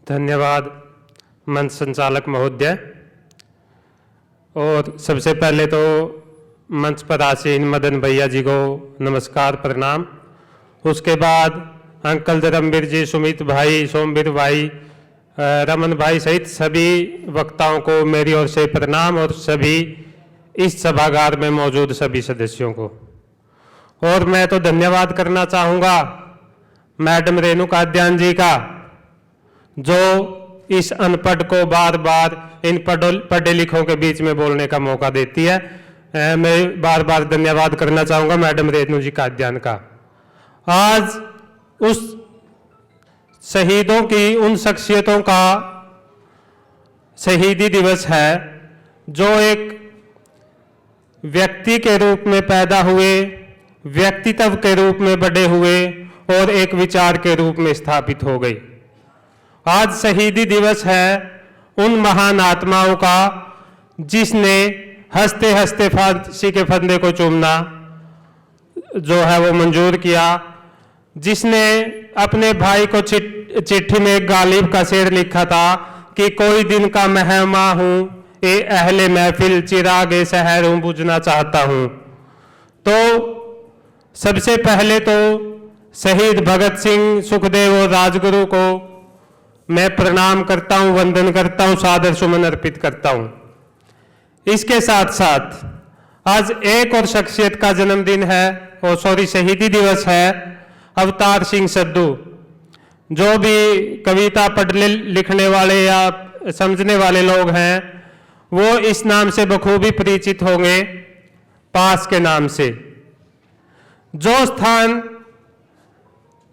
धन्यवाद मंच संचालक महोदय। और सबसे पहले तो मंच पर आसीन मदन भैया जी को नमस्कार प्रणाम। उसके बाद अंकल धर्मवीर जी, सुमित भाई, सोमवीर भाई, रमन भाई सहित सभी वक्ताओं को मेरी ओर से प्रणाम और सभी इस सभागार में मौजूद सभी सदस्यों को। और मैं तो धन्यवाद करना चाहूँगा मैडम रेणुका काद्यान जी का, जो इस अनपढ़ को बार बार इन पढ़े लिखों के बीच में बोलने का मौका देती है। मैं बार बार धन्यवाद करना चाहूँगा मैडम रेणु जी काद्यान का। आज उस शहीदों की, उन शख्सियतों का शहीदी दिवस है जो एक व्यक्ति के रूप में पैदा हुए, व्यक्तित्व के रूप में बड़े हुए और एक विचार के रूप में स्थापित हो गई। आज शहीदी दिवस है उन महान आत्माओं का जिसने हंसते हंसते फांसी के फंदे को चूमना जो है वो मंजूर किया, जिसने अपने भाई को चिट्ठी में गालिब का शेर लिखा था कि कोई दिन का मेहमा हूं, ए अहले महफिल, चिरागे शहर हूं, बुझना चाहता हूं। तो सबसे पहले तो शहीद भगत सिंह, सुखदेव और राजगुरु को मैं प्रणाम करता हूं, वंदन करता हूं, सादर सुमन अर्पित करता हूं। इसके साथ साथ आज एक और शख्सियत का जन्मदिन है, और शहीदी दिवस है, अवतार सिंह सद्धू। जो भी कविता पढ़ने लिखने वाले या समझने वाले लोग हैं वो इस नाम से बखूबी परिचित होंगे, पास के नाम से। जो स्थान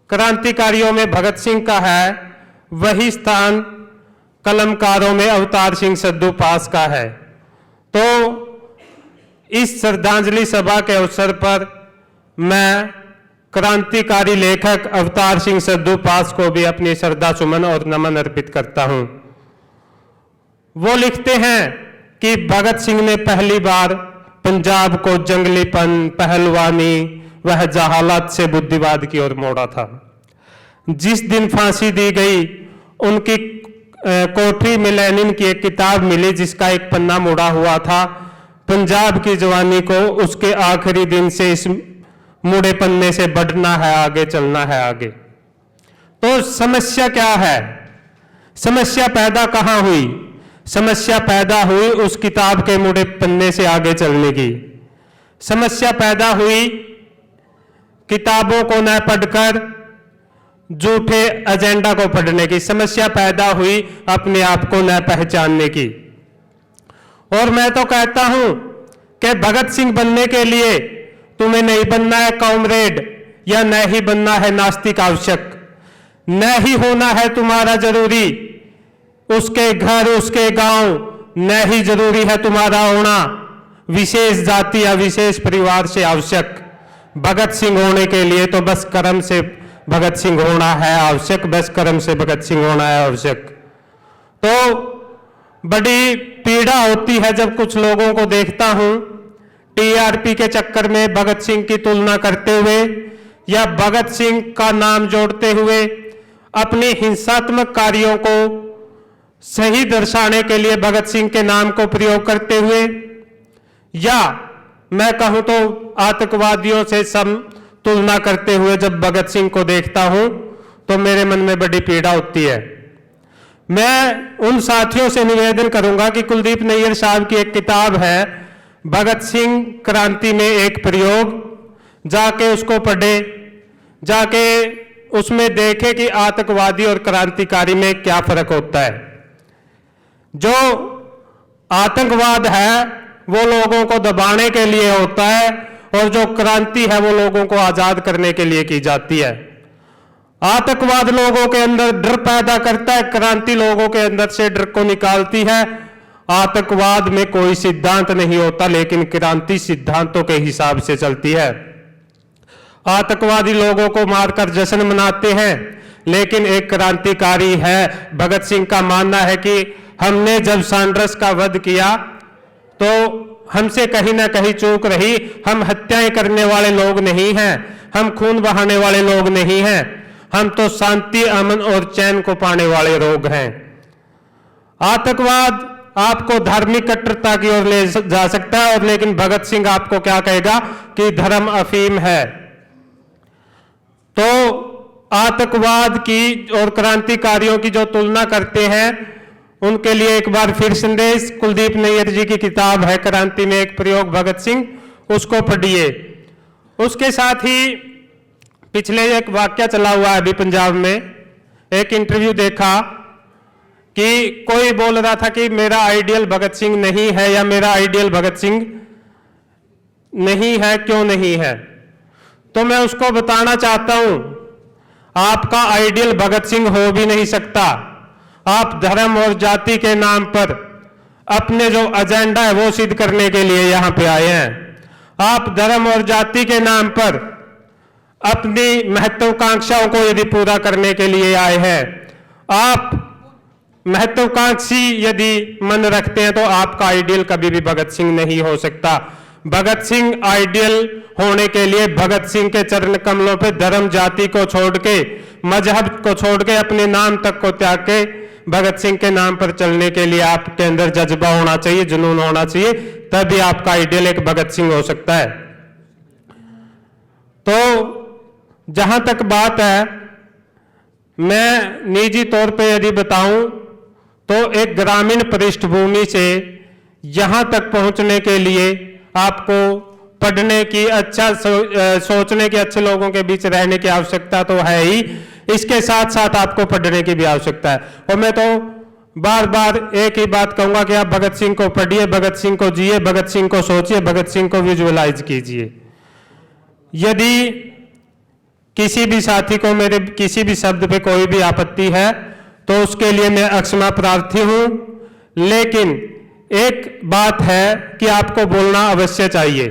क्रांतिकारियों में भगत सिंह का है वही स्थान कलमकारों में अवतार सिंह सद्धू पास का है। तो इस श्रद्धांजलि सभा के अवसर पर मैं क्रांतिकारी लेखक अवतार सिंह सद्धू पास को भी अपनी श्रद्धा सुमन और नमन अर्पित करता हूं। वो लिखते हैं कि भगत सिंह ने पहली बार पंजाब को जंगलीपन, पहलवानी वह जहालत से बुद्धिवाद की ओर मोड़ा था। जिस दिन फांसी दी गई उनकी कोठरी में लेनिन की एक किताब मिली जिसका एक पन्ना मुड़ा हुआ था, पंजाब की जवानी को उसके आखिरी दिन से इस मुड़े पन्ने से बढ़ना है आगे, चलना है आगे। तो समस्या क्या है? समस्या पैदा कहां हुई? समस्या पैदा हुई उस किताब के मुड़े पन्ने से आगे चलने की। समस्या पैदा हुई किताबों को न पढ़कर झूठे एजेंडा को पढ़ने की। समस्या पैदा हुई अपने आप को न पहचानने की। और मैं तो कहता हूं कि भगत सिंह बनने के लिए तुम्हें नहीं बनना है कॉमरेड, या न ही बनना है नास्तिक आवश्यक, न ही होना है तुम्हारा जरूरी उसके घर, उसके गांव, न ही जरूरी है तुम्हारा होना विशेष जाति या विशेष परिवार से आवश्यक। भगत सिंह होने के लिए तो बस कर्म से भगत सिंह होना है आवश्यक, बस कर्म से भगत सिंह होना है आवश्यक। तो बड़ी पीड़ा होती है जब कुछ लोगों को देखता हूं टीआरपी के चक्कर में भगत सिंह की तुलना करते हुए या भगत सिंह का नाम जोड़ते हुए अपनी हिंसात्मक कार्यों को सही दर्शाने के लिए भगत सिंह के नाम को प्रयोग करते हुए, या मैं कहूं तो आतंकवादियों से सम तुलना करते हुए जब भगत सिंह को देखता हूं तो मेरे मन में बड़ी पीड़ा होती है। मैं उन साथियों से निवेदन करूंगा कि कुलदीप नैयर साहब की एक किताब है भगत सिंह क्रांति में एक प्रयोग, जाके उसको पढ़े, जाके उसमें देखे कि आतंकवादी और क्रांतिकारी में क्या फर्क होता है। जो आतंकवाद है वो लोगों को दबाने के लिए होता है और जो क्रांति है वो लोगों को आजाद करने के लिए की जाती है। आतंकवाद लोगों के अंदर डर पैदा करता है, क्रांति लोगों के अंदर से डर को निकालती है। आतंकवाद में कोई सिद्धांत नहीं होता, लेकिन क्रांति सिद्धांतों के हिसाब से चलती है। आतंकवादी लोगों को मारकर जश्न मनाते हैं, लेकिन एक क्रांतिकारी है भगत सिंह का मानना है कि हमने जब सांड्रस का वध किया तो हमसे कहीं ना कहीं चूक रही, हम हत्याएं करने वाले लोग नहीं हैं, हम खून बहाने वाले लोग नहीं हैं, हम तो शांति, अमन और चैन को पाने वाले लोग हैं। आतंकवाद आपको धार्मिक कट्टरता की ओर ले जा सकता है, और लेकिन भगत सिंह आपको क्या कहेगा कि धर्म अफीम है। तो आतंकवाद की और क्रांतिकारियों की जो तुलना करते हैं, उनके लिए एक बार फिर संदेश कुलदीप नैयर जी की किताब है क्रांति में एक प्रयोग भगत सिंह, उसको पढ़िए। उसके साथ ही पिछले एक वाक्य चला हुआ है अभी पंजाब में, एक इंटरव्यू देखा कि कोई बोल रहा था कि मेरा आइडियल भगत सिंह नहीं है, या मेरा आइडियल भगत सिंह नहीं है, क्यों नहीं है? तो मैं उसको बताना चाहता हूं, आपका आइडियल भगत सिंह हो भी नहीं सकता। आप धर्म और जाति के नाम पर अपने जो एजेंडा है वो सिद्ध करने के लिए यहां पे आए हैं। आप धर्म और जाति के नाम पर अपनी महत्वाकांक्षाओं को यदि पूरा करने के लिए आए हैं, आप महत्वाकांक्षी यदि मन रखते हैं, तो आपका आइडियल कभी भी भगत सिंह नहीं हो सकता। भगत सिंह आइडियल होने के लिए भगत सिंह के चरण कमलों पे धर्म जाति को छोड़ के, मजहब को छोड़ के, अपने नाम तक को त्याग के भगत सिंह के नाम पर चलने के लिए आपके अंदर जज्बा होना चाहिए, जुनून होना चाहिए, तभी आपका आइडियल एक भगत सिंह हो सकता है। तो जहां तक बात है, मैं निजी तौर पे यदि बताऊं तो एक ग्रामीण पृष्ठभूमि से यहां तक पहुंचने के लिए आपको पढ़ने की, अच्छा सोचने के, अच्छे लोगों के बीच रहने की आवश्यकता तो है ही, इसके साथ साथ आपको पढ़ने की भी आवश्यकता है। और मैं तो बार बार एक ही बात कहूंगा कि आप भगत सिंह को पढ़िए, भगत सिंह को जिए, भगत सिंह को सोचिए, भगत सिंह को विजुअलाइज कीजिए। यदि किसी भी साथी को मेरे किसी भी शब्द पे कोई भी आपत्ति है तो उसके लिए मैं अक्षमा प्रार्थी हूं, लेकिन एक बात है कि आपको बोलना अवश्य चाहिए,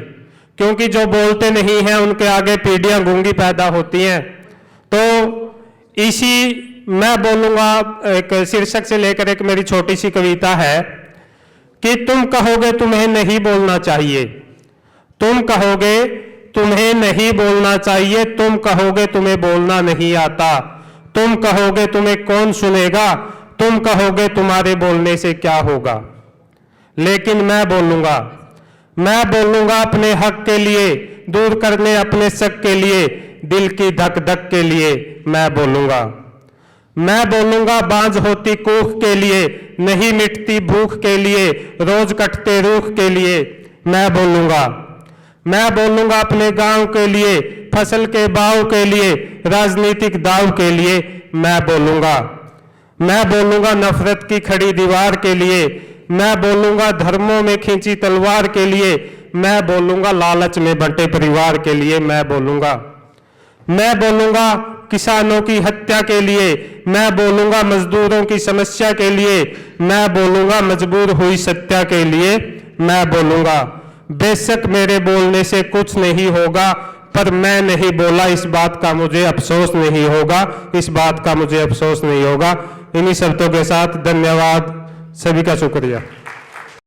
क्योंकि जो बोलते नहीं हैं उनके आगे पीढ़ियां गूंगी पैदा होती हैं। तो इसी मैं बोलूंगा, एक शीर्षक से लेकर एक मेरी छोटी सी कविता है कि तुम कहोगे तुम्हें नहीं बोलना चाहिए, तुम कहोगे तुम्हें नहीं बोलना चाहिए, तुम कहोगे तुम्हें बोलना नहीं आता, तुम कहोगे तुम्हें कौन सुनेगा, तुम कहोगे तुम्हारे बोलने से क्या होगा। लेकिन मैं बोलूंगा अपने हक के लिए, दूर करने अपने शक के लिए, दिल की धक धक के लिए मैं बोलूंगा बांझ होती कूख के लिए, नहीं मिटती भूख के लिए, रोज कटते रूख के लिए मैं बोलूंगा अपने गांव के लिए, फसल के बाव के लिए, राजनीतिक दाव के लिए मैं बोलूंगा नफरत की खड़ी दीवार के लिए, मैं बोलूंगा धर्मों में खींची तलवार के लिए, मैं बोलूंगा लालच में बंटे परिवार के लिए मैं बोलूंगा किसानों की हत्या के लिए, मैं बोलूंगा मजदूरों की समस्या के लिए, मैं बोलूंगा मजबूर हुई सत्या के लिए मैं बोलूंगा। बेशक मेरे बोलने से कुछ नहीं होगा, पर मैं नहीं बोला इस बात का मुझे अफसोस नहीं होगा, इन्हीं शब्दों के साथ धन्यवाद, सभी का शुक्रिया।